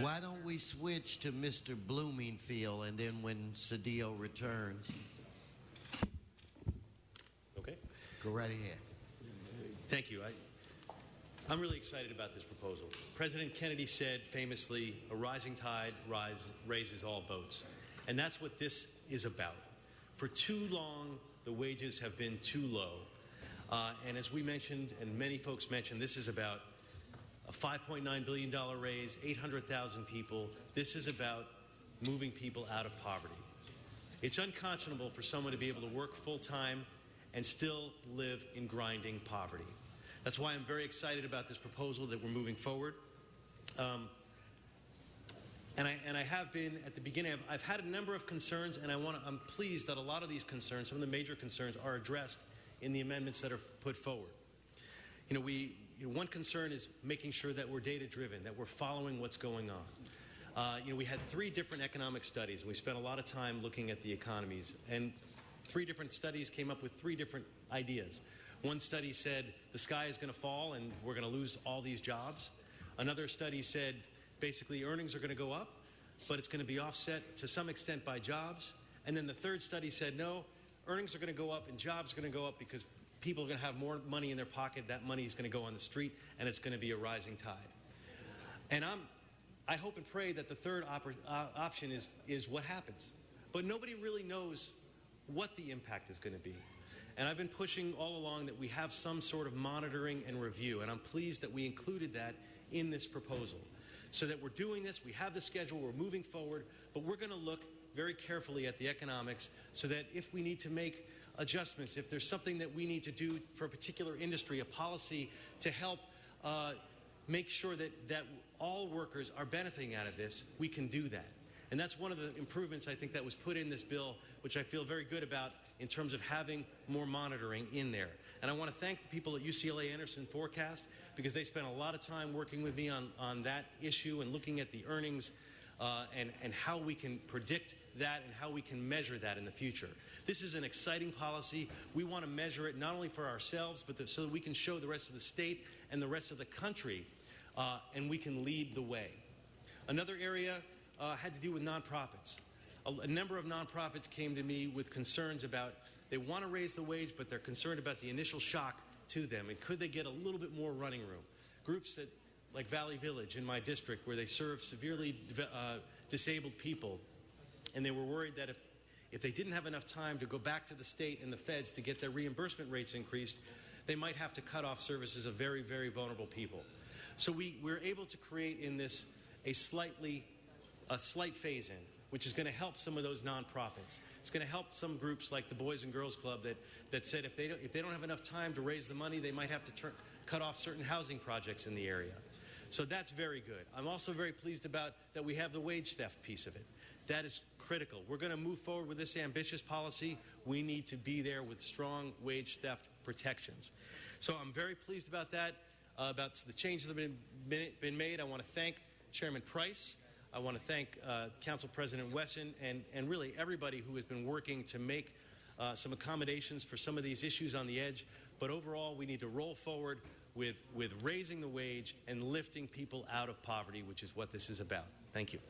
Why don't we switch to Mr. Blumenfield, and then when Cedillo returns, Okay. go right ahead. Thank you. I'm really excited about this proposal. President Kennedy said famously, a rising tide raises all boats. And that's what this is about. For too long, the wages have been too low. And as we mentioned, and many folks mentioned, this is about a $5.9 billion raise, 800,000 people. This is about moving people out of poverty. It's unconscionable for someone to be able to work full-time and still live in grinding poverty. That's why I'm very excited about this proposal that we're moving forward. And I have been at the beginning. I've had a number of concerns, and I'm pleased that a lot of these concerns, some of the major concerns, are addressed in the amendments that are put forward. One concern is making sure that we're data-driven, that we're following what's going on. We had 3 different economic studies, and we spent a lot of time looking at the economies. And 3 different studies came up with 3 different ideas. One study said the sky is going to fall and we're going to lose all these jobs. Another study said basically earnings are going to go up, but it's going to be offset to some extent by jobs. And then the third study said no, earnings are going to go up and jobs are going to go up because people are going to have more money in their pocket. That money is going to go on the street, and it's going to be a rising tide. And I hope and pray that the third option is what happens. But nobody really knows what the impact is going to be. And I've been pushing all along that we have some sort of monitoring and review, and I'm pleased that we included that in this proposal. So that we're doing this, we have the schedule, we're moving forward, but we're going to look very carefully at the economics so that if we need to make adjustments, if there's something that we need to do for a particular industry, a policy to help make sure that all workers are benefiting out of this, we can do that. And that's one of the improvements I think that was put in this bill, which I feel very good about in terms of having more monitoring in there. And I want to thank the people at UCLA Anderson Forecast because they spent a lot of time working with me on that issue and looking at the earnings and how we can predict that and how we can measure that in the future. This is an exciting policy. We want to measure it not only for ourselves, but so that we can show the rest of the state and the rest of the country, and we can lead the way. Another area had to do with nonprofits. A number of nonprofits came to me with concerns about they want to raise the wage, but they're concerned about the initial shock to them, and could they get a little bit more running room. Groups that, like Valley Village in my district, where they serve severely disabled people, and they were worried that if they didn't have enough time to go back to the state and the feds to get their reimbursement rates increased, they might have to cut off services of very, very vulnerable people. So we're able to create in this a slight phase-in, which is going to help some of those nonprofits. It's going to help some groups like the Boys and Girls Club that said if they don't have enough time to raise the money, they might have to cut off certain housing projects in the area. So that's very good. I'm also very pleased about that we have the wage theft piece of it. That is critical. We're going to move forward with this ambitious policy. We need to be there with strong wage theft protections. So I'm very pleased about that, about the changes that have been made. I want to thank Chairman Price. I want to thank Council President Wesson and really everybody who has been working to make some accommodations for some of these issues on the edge. But overall, we need to roll forward with raising the wage and lifting people out of poverty, which is what this is about. Thank you.